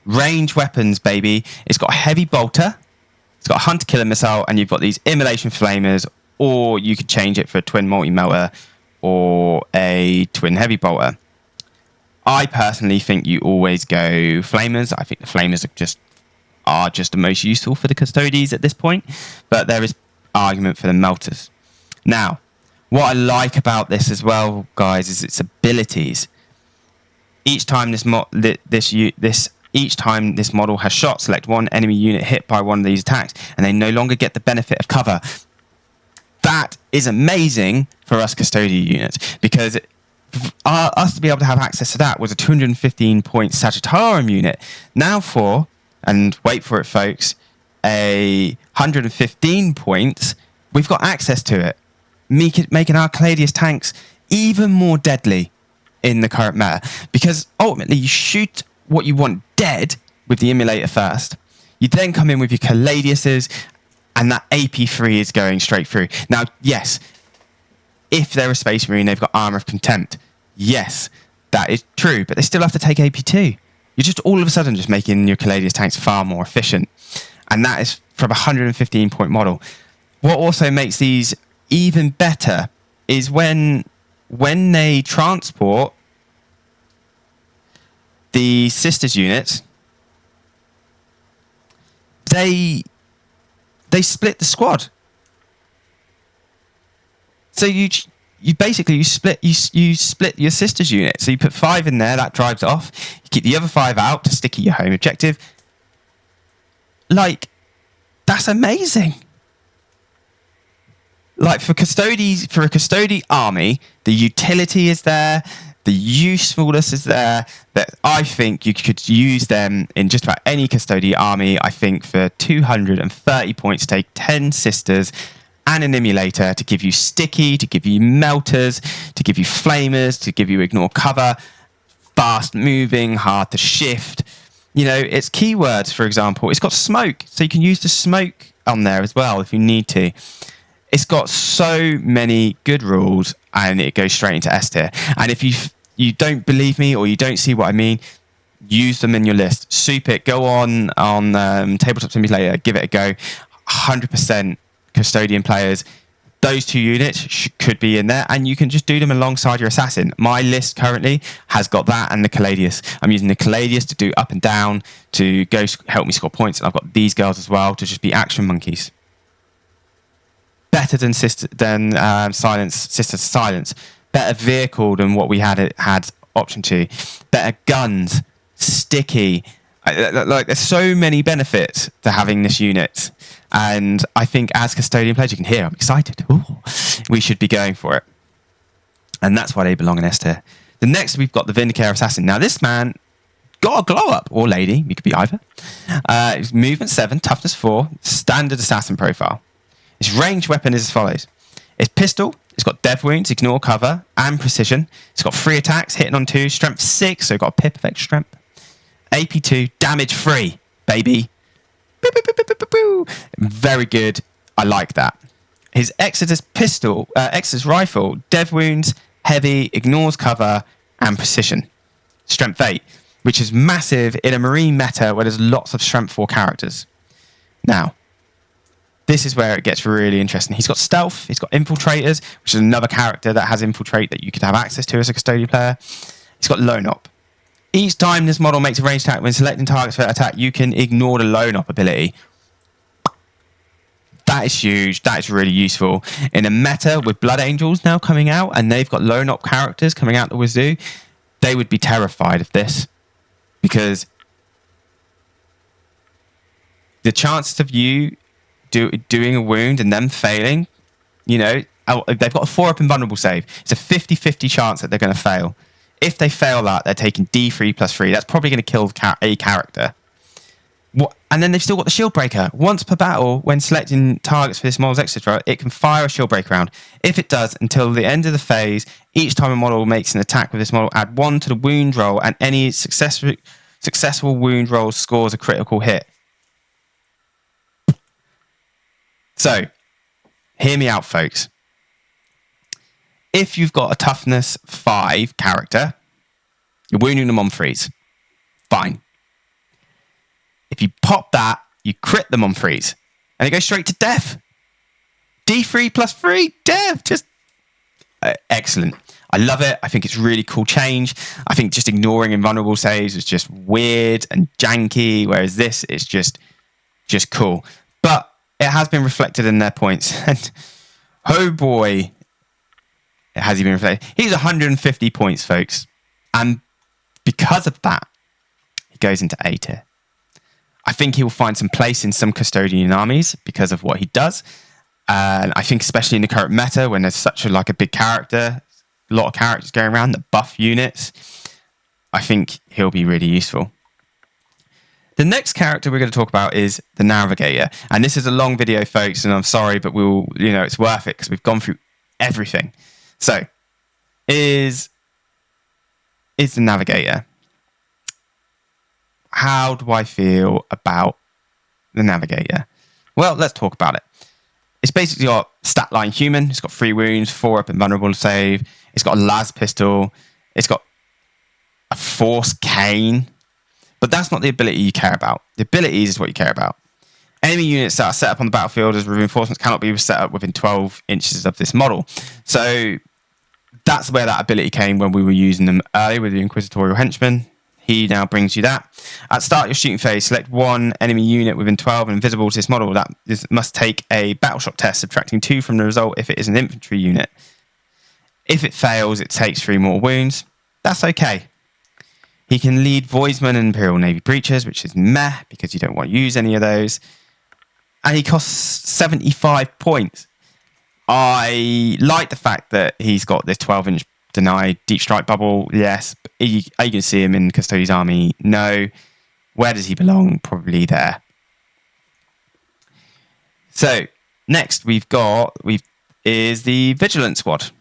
Range weapons, baby. It's got a heavy bolter. It's got a hunter killer missile, and you've got these immolation flamers, or you could change it for a twin multi-melter or a twin heavy bolter. I personally think you always go flamers. I think the flamers are just the most useful for the Custodes at this point, but there is argument for the melters. Now, what I like about this as well, guys, is its abilities. Each time this model has shot, select one enemy unit hit by one of these attacks, and they no longer get the benefit of cover. That is amazing for us Custodian units, because us to be able to have access to that was a 215-point Sagittarium unit. Now for, and wait for it, folks, a 115 points, we've got access to it, making our Callidus tanks even more deadly in the current meta. Because ultimately, you shoot what you want dead with the Immolator first. You then come in with your Calliduses, and that AP3 is going straight through. Now, yes, if they're a Space Marine, they've got Armor of Contempt. Yes, that is true, but they still have to take AP2. You're just all of a sudden just making your Callidus tanks far more efficient. And that is from a 115-point model. What also makes these even better is when they transport the sisters units, they split the squad. So you split your sisters unit. So you put 5 in there, that drives it off. You keep the other 5 out to stick at your home objective. Like, that's amazing. Like, for a Custodian army, the utility is there, the usefulness is there, that I think you could use them in just about any Custodian army. I think for 230 points, take 10 sisters and an Immolator to give you sticky, to give you melters, to give you flamers, to give you ignore cover, fast moving, hard to shift. You know, it's keywords, for example. It's got smoke, so you can use the smoke on there as well if you need to. It's got so many good rules, and it goes straight into S tier. And if you don't believe me or you don't see what I mean, use them in your list. Soup it. Go on Tabletop Simulator. Give it a go. 100% Custodian players. Those 2 units could be in there, and you can just do them alongside your assassin. My list currently has got that and the Callidus. I'm using the Callidus to do up and down to go help me score points, and I've got these girls as well to just be action monkeys. Better than Sisters Silence. Better vehicle than what we had option to. Better guns. Sticky. Like, there's so many benefits to having this unit. And I think as Custodian players, you can hear I'm excited. Ooh, we should be going for it. And that's why they belong in S tier. The next, we've got the Vindicare Assassin. Now, this man got a glow up, or lady, you could be either. It's movement 7, toughness 4, standard assassin profile. Its ranged weapon is as follows. It's pistol, it's got death wounds, ignore cover, and precision. It's got 3 attacks, hitting on 2, strength 6, so got a pip of extra strength. AP 2, damage 3, baby. Boo, boo, boo, boo, boo, boo. Very good. I like that. His Exodus pistol, Exodus rifle, death wounds, heavy, ignores cover, and precision. Strength 8, which is massive in a marine meta where there's lots of strength 4 characters. Now, this is where it gets really interesting. He's got stealth, he's got infiltrators, which is another character that has infiltrate that you could have access to as a custodian player. He's got lone op. Each time this model makes a ranged attack, when selecting targets for attack, you can ignore the lone op ability. That is huge. That is really useful. In a meta with Blood Angels now coming out, and they've got lone op characters coming out the wazoo, they would be terrified of this. Because the chances of you doing a wound and them failing, you know, they've got a 4-up invulnerable save. It's a 50-50 chance that they're going to fail. If they fail that, they're taking D3 plus 3. That's probably going to kill a character. And then they've still got the shield breaker. Once per battle, when selecting targets for this model's extra, it can fire a shield breaker round. If it does, until the end of the phase, each time a model makes an attack with this model, add 1 to the wound roll, and any successful wound roll scores a critical hit. So, hear me out, folks. If you've got a toughness 5 character, you're wounding them on freeze. Fine. If you pop that, you crit them on freeze. And it goes straight to death. D3 plus 3, death. Just excellent. I love it. I think it's really cool change. I think just ignoring invulnerable saves is just weird and janky, whereas this is just cool. But it has been reflected in their points. And oh boy, has he been reflected. He's 150 points, folks. And because of that, he goes into A tier. I think he will find some place in some custodian armies because of what he does. And I think especially in the current meta, when there's such a big character, a lot of characters going around that buff units, I think he'll be really useful. The next character we're going to talk about is the Navigator. And this is a long video, folks, and I'm sorry, but it's worth it because we've gone through everything. So, is the Navigator. How do I feel about the Navigator? Well, let's talk about it. It's basically got stat line human. It's got 3 wounds, 4-up invulnerable save. It's got a las pistol. It's got a force cane. But that's not the ability you care about. The abilities is what you care about. Enemy units that are set up on the battlefield as reinforcements cannot be set up within 12 inches of this model. So that's where that ability came when we were using them earlier with the Inquisitorial henchman. He now brings you that. At start your shooting phase, select 1 enemy unit within 12 and invisible to this model that must take a battle shock test, subtracting 2 from the result if it is an infantry unit. If it fails, it takes 3 more wounds. That's okay. He can lead Voidsmen and Imperial Navy breaches, which is meh, because you don't want to use any of those. And he costs 75 points. I like the fact that he's got this 12-inch deny deep strike bubble. Yes. Are you going to see him in Custodes' army? No. Where does he belong? Probably there. So, next is the Vigilant squad.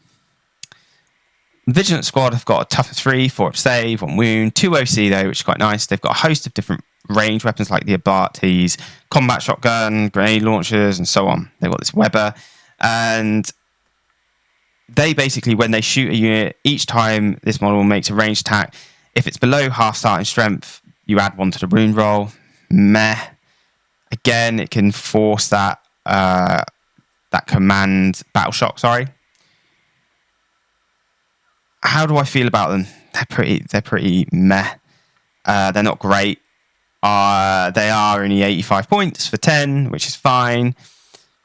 Vigilant squad have got a toughness 3, 4-up save, 1 wound, 2 OC though, which is quite nice. They've got a host of different range weapons like the Abartes, combat shotgun, grenade launchers, and so on. They've got this Weber, and they basically, when they shoot a unit, each time this model makes a ranged attack, if it's below half starting strength, you add 1 to the wound roll. Meh. Again, it can force that command battle shock. Sorry. How do I feel about them? They're pretty meh. They're not great. They are only 85 points for 10, which is fine.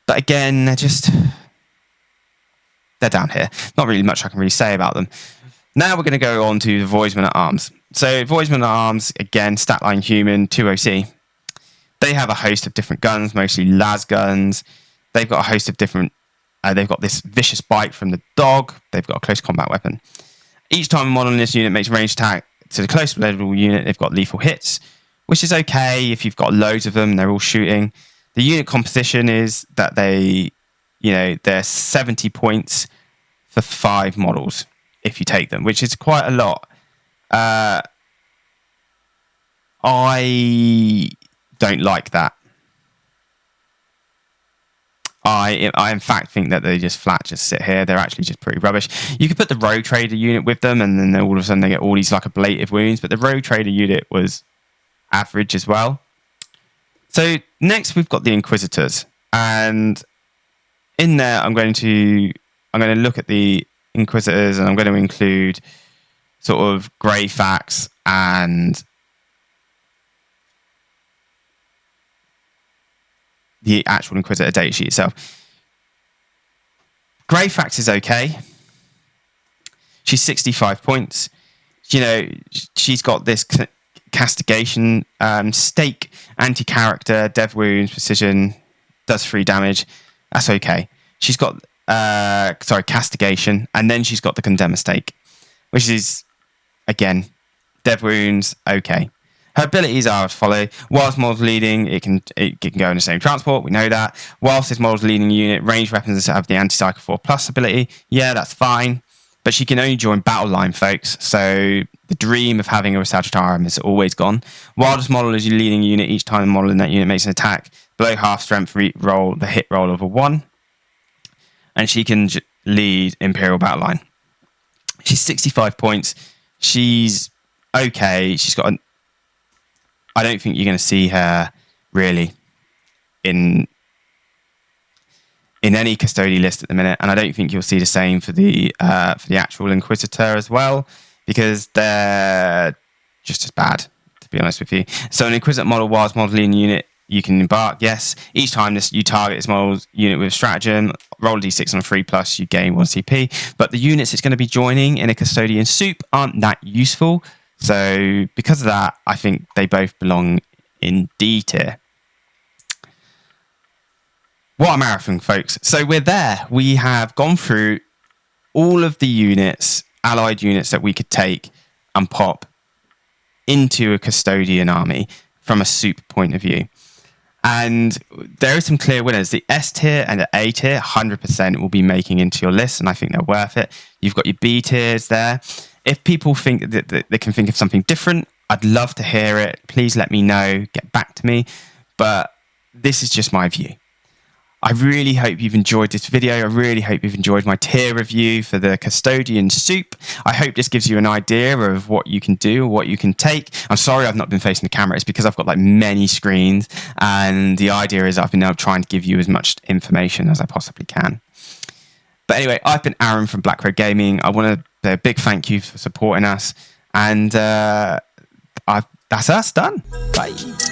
But again, they're down here. Not really much I can really say about them. Now we're going to go on to the Voidsmen at Arms. So Voidsmen at Arms, again, stat line human, 2 OC. They have a host of different guns, mostly las guns. They've got a host of different They've got this vicious bite from the dog. They've got a close combat weapon. Each time a model in this unit makes a ranged attack to the close level unit, they've got lethal hits, which is okay if you've got loads of them and they're all shooting. The unit composition is that they're 70 points for 5 models if you take them, which is quite a lot. I don't like that. I in fact think that they just sit here. They're actually just pretty rubbish. You could put the Rogue Trader unit with them, and then all of a sudden they get all these like ablative wounds. But the Rogue Trader unit was average as well. So next we've got the Inquisitors, and in there I'm going to look at the Inquisitors, and I'm going to include sort of grey facts and the actual Inquisitor data sheet itself. Grey Fax is okay. She's 65 points. She's got this castigation, stake, anti-character, dev wounds, precision, does 3 damage. That's okay. She's got castigation, and then she's got the condemner stake, which is again dev wounds. Okay. Her abilities are as follow. Whilst model's leading, it can go in the same transport. We know that. Whilst this model's leading unit, ranged weapons have the anti-cycle 4+ ability. Yeah, that's fine. But she can only join battle line, folks. So the dream of having a Sagittarium is always gone. While this model is your leading unit, each time the model in that unit makes an attack, below half strength, roll the hit roll of a 1. And she can lead Imperial battle line. She's 65 points. She's okay. She's got I don't think you're going to see her really in any custody list at the minute, and I don't think you'll see the same for the actual Inquisitor as well, because they're just as bad, to be honest with you. So an Inquisitor model, whilst modeling unit, you can embark. Yes, each time you target this model's unit with a stratagem, roll a d6 on a 3+, you gain 1 CP. But the units it's going to be joining in a custodian soup aren't that useful. So because of that, I think they both belong in D tier. What a marathon, folks. So we're there. We have gone through all of the units, allied units that we could take and pop into a custodian army from a soup point of view. And there are some clear winners. The S tier and the A tier, 100% will be making into your list, and I think they're worth it. You've got your B tiers there. If people think that they can think of something different, I'd love to hear it. Please let me know. Get back to me. But this is just my view. I really hope you've enjoyed this video. I really hope you've enjoyed my tier review for the Custodian Soup. I hope this gives you an idea of what you can do, what you can take. I'm sorry I've not been facing the camera. It's because I've got like many screens, and the idea is I've been now trying to give you as much information as I possibly can. But anyway, I've been Aaron from Black Crow Gaming. I want to say a big thank you for supporting us, and that's us done. Bye.